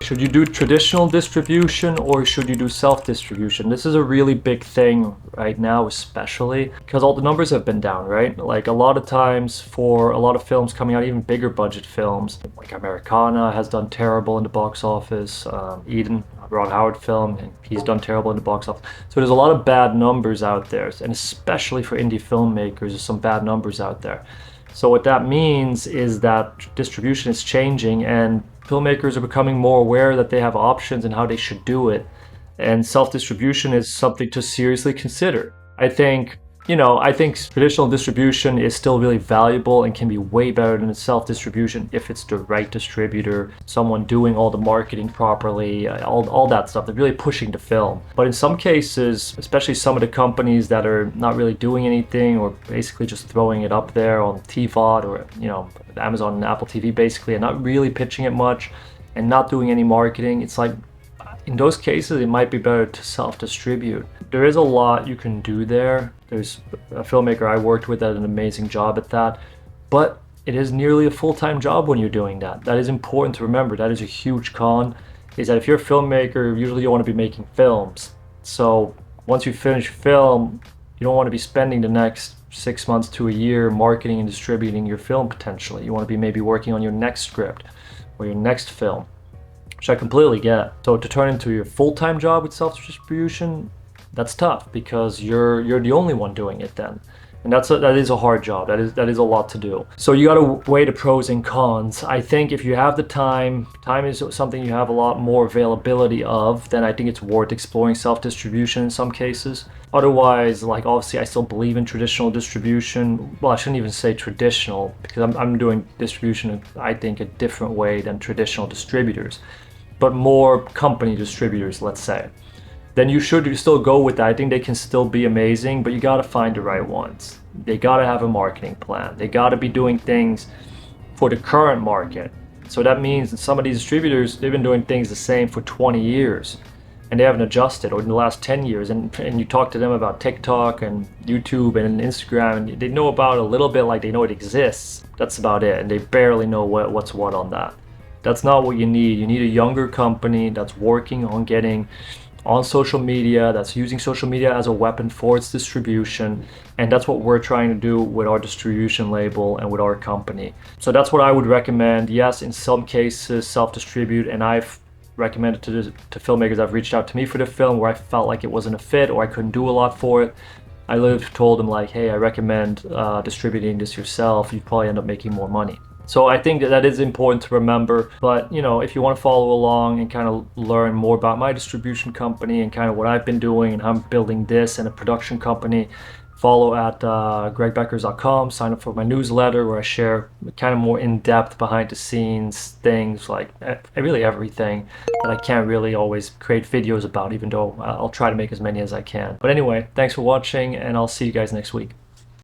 Should you do traditional distribution or should you do self-distribution? This is a really big thing right now, especially because all the numbers have been down, right? Like a lot of times for a lot of films coming out, even bigger budget films, like Americana has done terrible in the box office. Eden, a Ron Howard film, and he's done terrible in the box office. So there's a lot of bad numbers out there, and especially for indie filmmakers, there's some bad numbers out there. So what that means is that distribution is changing and filmmakers are becoming more aware that they have options and how they should do it. And self-distribution is something to seriously consider. I think traditional distribution is still really valuable and can be way better than self-distribution if it's the right distributor, someone doing all the marketing properly, all that stuff. They're really pushing the film. But in some cases, especially some of the companies that are not really doing anything or basically just throwing it up there on TVOD or, Amazon and Apple TV basically, and not really pitching it much and not doing any marketing, it's like, in those cases, it might be better to self-distribute. There is a lot you can do there. There's a filmmaker I worked with that did an amazing job at that, but it is nearly a full-time job when you're doing that. That is important to remember. That is a huge con, is that if you're a filmmaker, usually you want to be making films. So once you finish film, you don't want to be spending the next 6 months to a year marketing and distributing your film potentially. You want to be maybe working on your next script or your next film, which I completely get. So to turn into your full-time job with self-distribution, that's tough because you're the only one doing it then. And that is a hard job. That is a lot to do. So you got to weigh the pros and cons. I think if you have the time is something you have a lot more availability of, then I think it's worth exploring self-distribution in some cases. Otherwise, like obviously I still believe in traditional distribution. Well, I shouldn't even say traditional because I'm doing distribution, I think, a different way than traditional distributors, but more company distributors, let's say. Then you should still go with that. I think they can still be amazing, but you got to find the right ones. They got to have a marketing plan. They got to be doing things for the current market. So that means that some of these distributors, they've been doing things the same for 20 years and they haven't adjusted, or in the last 10 years. And you talk to them about TikTok and YouTube and Instagram, and they know about it a little bit, like they know it exists. That's about it. And they barely know what's what on that. That's not what you need. You need a younger company that's working on getting on social media, that's using social media as a weapon for its distribution, and that's what we're trying to do with our distribution label and with our company. So that's what I would recommend. Yes, in some cases self-distribute, and I've recommended to filmmakers that have reached out to me for the film where I felt like it wasn't a fit or I couldn't do a lot for it. I literally told them like, hey, I recommend distributing this yourself. You'd probably end up making more money. So I think that is important to remember. But if you want to follow along and kind of learn more about my distribution company and kind of what I've been doing and how I'm building this and a production company, follow at gregbeckers.com. Sign up for my newsletter where I share kind of more in-depth behind the scenes things, like really everything that I can't really always create videos about, even though I'll try to make as many as I can. But anyway, thanks for watching and I'll see you guys next week.